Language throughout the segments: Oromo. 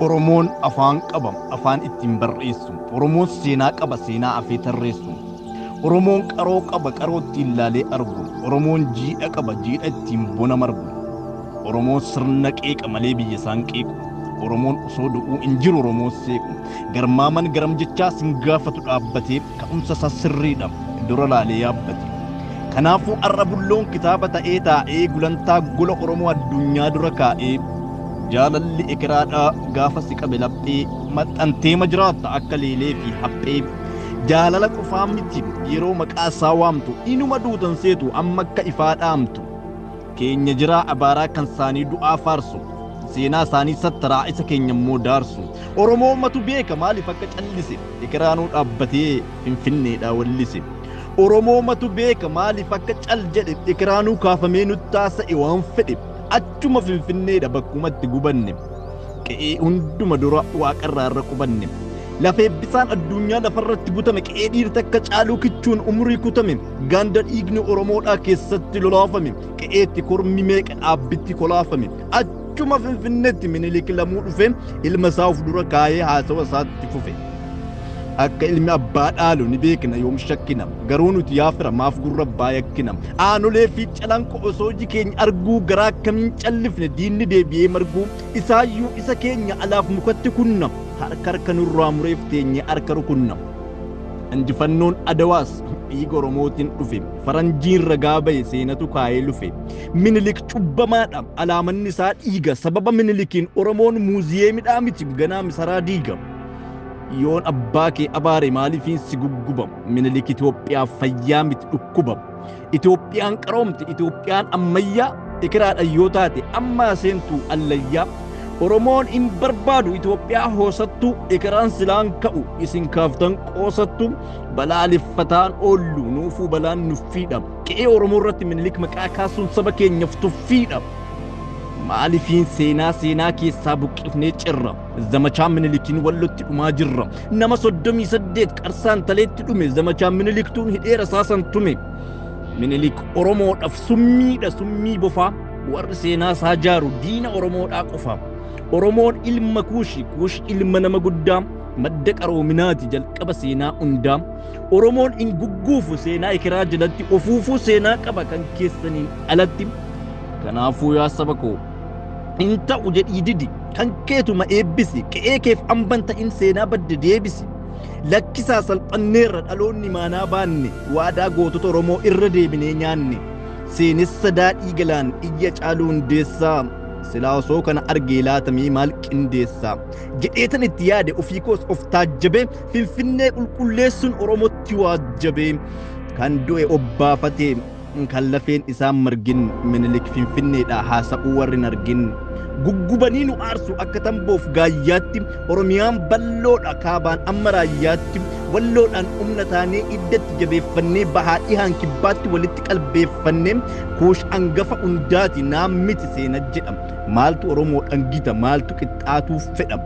Oromoon afaan qabam afaan ittiin barreessu. Oromoon seenaa qaba seenaa afee tarreessu. Oromoon qaroo qaba qaroo ittiin laalee argu. Oromoon jiidha qaba jiidha ittiin bona margu. Oromoon sirna qeeqa malee biyya isaan qeequ. Oromoon osoo du'uu hin jiru Oromoon seequ. Garmaaman garam jechaa sin gaafatu dhaabbatee ka'umsa isaa sirriidha dura laalee yaabbate. Kanaafuu arra bulloon kitaaba ta'ee taa'ee gulantaa gola Oromoo addunyaa dura kaa'ee jaalalli ikiraadhaa gaafa si qabe laphee maxxantee majiraatta akka leelee fi haphee jaalala qofaa miti yeroo maqaa isaa waamtu inuma duutan seetu amma akka ifaa dhaamtu keenya jiraa abaaraa kan isaanii du'aa faarsu seenaa isaanii sattaraa isa keenya immoo daarsu Oromoo ummatu beeka maaliif akka callise ikiraanuu dhaabbatee finfinneedhaa wallise Oromoo ummatu beeka maaliif akka cal jedhe ikiraanuu kaafamee nutti taasa'e waan fedhe achuma finfinneedha bakkumatti gubanne qe'ee hunduma dura waaqarraa irra qubanne lafee bisaan addunyaa lafarratti butame qe'ee dhiirta akka caaluu kichuun umurii kutame ganda dhiigni Oromoodhaa keessatti lolaafame qe'eetti kormi meeqa dhaabbitti kolaafame achuma finfinneetti Minilik lamuu dhufe ilma isaa of dura kaayee haasawa isaatti fufe akka ilmi abbaa dhaalu ni beekna yoom shakkina garuu nuti yaafira maaf gurra abbaa yakkina aanolee fi calanqo osoo jikeenya arguu garaa akkamiin callifne diinni deebi'ee marguu isaayyuu isa keenya alaaf mukatti kunna harka nurraa mureef teenye harka rukunna injifannoon Adawaas dhiiga Oromootiin dhufe faranjiin ragaa ba'e seenatu kaayee lufe Minilik cubbamaadha alaamanni isaa dhiiga sababa Minilikiin Oromoon muuziyeemidhaa miti ganaa misaraa diiga yoon abbaa kee abaare maaliifiin si guggubam Minilik Itoophiyaa fayyaa miti dhukkubam Itoophiyaan qaroomte Itoophiyaan ammayyaa ikiraadha yoo taate ammaa seentuu allayyaa Oromoon hin barbaadu Itoophiyaa hoosattu ikiraan silaan ka'u isin kaaftan qoosattu balaaleffataan oollu nuufuu balaan nuffiidha qe'ee Oromoo irratti Minilik maqaa kaasuun saba keenyaaf tuffiidha maalifiin seenaa keessaa buqqifnee cirra zamachaan Minilikiin wallotti dhumaa jirra nama 38 qarsaan taleetti dhume zamachaan Miniliktuun hidheera saasan tume Minilik Oromoodhaaf summii bofaa warri seenaa isaa jaaru diina Oromoodhaa qofa Oromoon ilma kuush ilma nama guddaa madda qaroominaati jalqaba seenaa hundaa Oromoon hin gugguufu seenaa ikiraa jalatti ofuufuu seenaa qaba kan keessaniin alatti kanaafuu yaa saba koo inta jedhii didi kan keetuma eebbisi qe'ee keef amban ta'in seenaa badde deebisi lakkisaa salphanneerra dhaloonni maanaa baanne waadaa gootota Oromoo irra deebinee nyaanne seenessa daadhii galaan iyya caaluu hundeessaa silaa osoo kana argee laatamee maal qindeessaa jedheetan itti yaade ofii koos of taajjabee finfinnee qulqulleessuun Oromootti waajjabee kan du'e obbaafatee kan lafeen isaan margin Minilik finfinneedhaa haasa'uu warri argin guggubanii nu aarsu akka tamboof gaayyaatti Oromiyaan balloodha kaabaan amma raayyaatti walloodhaan humna taanee iddatti jabeeffannee bahaa dhihaan kibbaatti walitti qalbeeffannee kuush angafa hundaati naam miti seena jedham maaltu Oromoodhaan gita maaltu qixxaatuuf fedham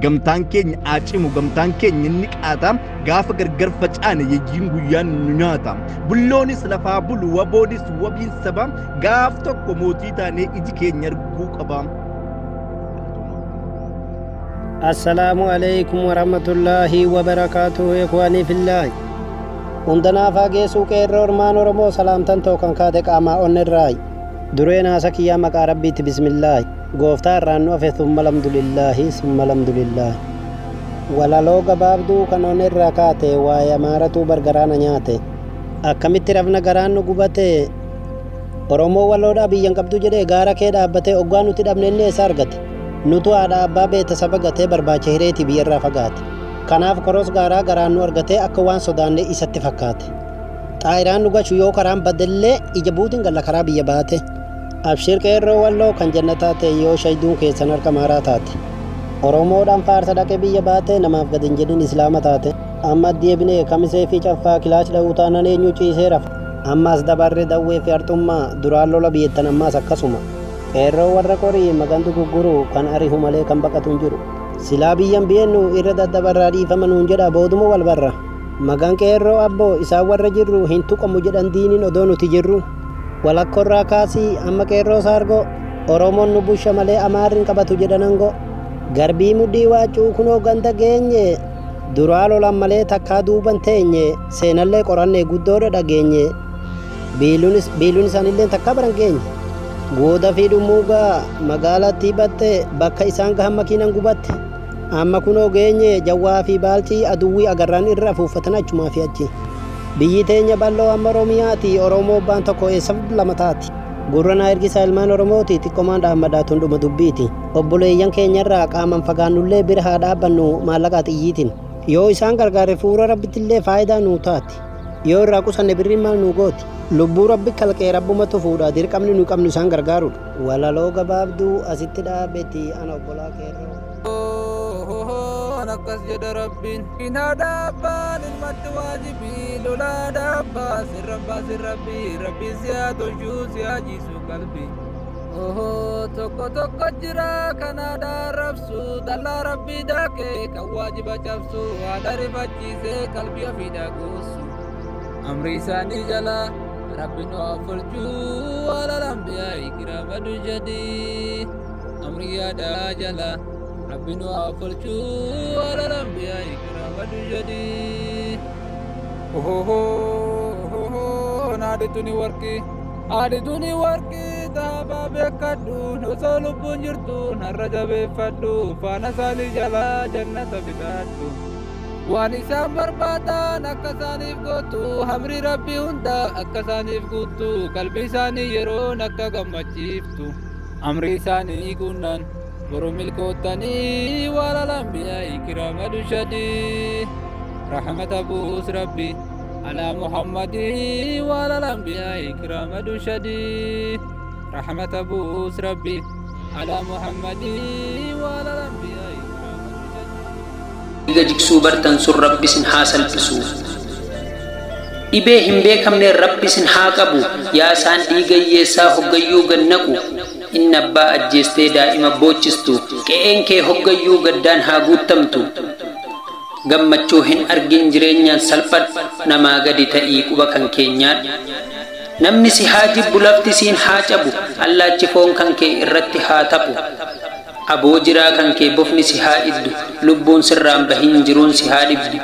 gamtaan keenya aacimu gamtaan keenya inni qaata gaafa gargar facaane yeyyiin guyyaan nu nyaata bulloonis lafaa bulu waboonis wabiin saba gaaf tokko mootii taanee iji keenya arguu qaba Assalamu alaikum warahmatullahi wabarakatuh ikhwani fillah undana faage suuqee irra ormaan Oromoo salaamtan tookan kaate qaamaa onnerraay dureen haasakiyyaa maqaa rabbiitti bismillah gooftaa irraan nu afe summa alhamdulillah walaloo gabaabduu kan onnerraa kaate waa'ee amaaratuu bargaraana nyaate akkamitti rafna garaan nu gubate Oromoo walloodhaa biyyan qabdu jedhee gaara kee dhaabbatee oggaa nuti dhabne inni eessa argate nutu haadha abbaa beeta saba gatee barbaacha hireetii biyyarraa fagaate kanaaf koros gaaraa garaan nu argatee akka waan sodaannee isatti fakkaate xaayiraan nu gachu yoo karaan badellee ija buutiin galla karaa biyya baate abshir qeerroo walloo kan jannataa ta'e yoo shayduun keessan harka maaraa taate Oromoodhaan faarsa dhaqee biyya baate namaaf gad hin jedhin islaama taate amma deebinee kamisee fi caffaa kilaash dha'uu taanaan eenyu ciisee rafa ammaas dabarree dawwee fi arxummaa duraan lola biyyattan ammaas akkasuma qeerroo warra qorii magantu gugguru kan arihu malee kan baqatu hin jiru silaa biyyan biyyennu irra daddabarraa dhiifama nuun jedha booduma wal barra magan qeerroo abboo isaan warra jirru hin tuqamu jedhan diiniin odoo nuti jirru walakkorraa kaasii amma qeerroo saargoo Oromoon nu busha malee amaarrin qabatu jedhanango garbii muddii waacuu kunoo ganda geenye duraa lolan malee takkaa duuban teenye seenallee qorannee guddoodha dhageenye biiluun isaanillee takkaa baran geenye gooda fi dhummuugaa magaalattii batte bakka isaan gahan makiinan gubatte amma kunoo geenye jawwaa fi baaltii aduwwii agarraan irra afuuffatan achumaa fi achi biyyi teenya bal'oo amma oromiyaati oromoo abbaan tokko eessa lama taati gurranaa ergisaa ilmaan oromooti xiqqoomaan dhaammadaatuun dhuma dubbiiti obboleeyyan keenyarraa qaaman fagaannullee bira haa dhaabbannu maallaqaa xiyyiitiin yoo isaan gargaare fuura rabbittillee faayidaa nuu taati yoo irraa qusanne birriin maal nuu gooti lubbuu rabbi kalqee rabbumatu fuudha dirqamni nu qabnu isaan gargaarudha walaloo gabaabduu asitti dhaabeeti ana obbolaa keerroo نقص جد ربين إن دابان المد واجبي لولا دابا سر ربي ربي زياد وجوز يا جيسو قلبي توكو توكو جرا كنا داربسو دلا ربي داكي كواجب جبسو هذا رفجيسي قلبي في داكوسو أمري ساني جلا ربي نوافر جو على الأنبياء كرام دجدي أمري يادا جلا ربي نوافلچو على الأنبياء كرام دجدي نادتوني وركي ذهبا بكدو نسول بنجرتو نرجع بفدو فانا سالي جلا جنة بداتو وانسان بربادا نكسانيف قوتو همري ربي هندا أكسانيف قوتو قلبي ساني يرو نكا غمجيفتو أمري ساني قنان برمل كوتاني وعلى الأنبياء كرام دشدي رحمة أبوس ربي على محمد وعلى الأنبياء كرام دشدي رحمة أبوس ربي على محمد وعلى الأنبياء كرام دشدي إذا جكسو برتن سر ربي سن حاصل بسو إبه هم بيكم نه ربي سن حاقبو يا سان إيجا يسا هقيو غنقو إن أبا أجيستي دائما بوچستو كأين كي هقيو غدان هاقوتمتو غمچوهن أرگين جرينيان سلپت نما غدي تأيق وكان كينيان نمني سي حاجب بلفت سين حاجبو الله چفون كان كي إرتي حاتبو أبو جرا كان كي بفني سي حائدو لبون سرام بهين جرون سي حادبدو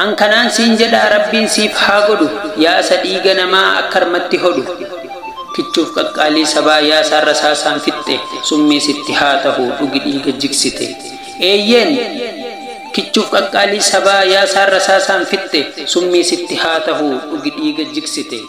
أن كنان سينجدا ربين سيف حاقدو يا سديغ نما أكرمتي هدو kichuuf qaqqaalii sabaa yaasaa rasaasaan fixxe summii sitti haa ta'u dhugi dhiiga jigsite eeyyeen kichuuf qaqqaalii sabaa yaasaa rasaasaan fixxe summii sitti haa ta'u dhugi dhiiga jigsite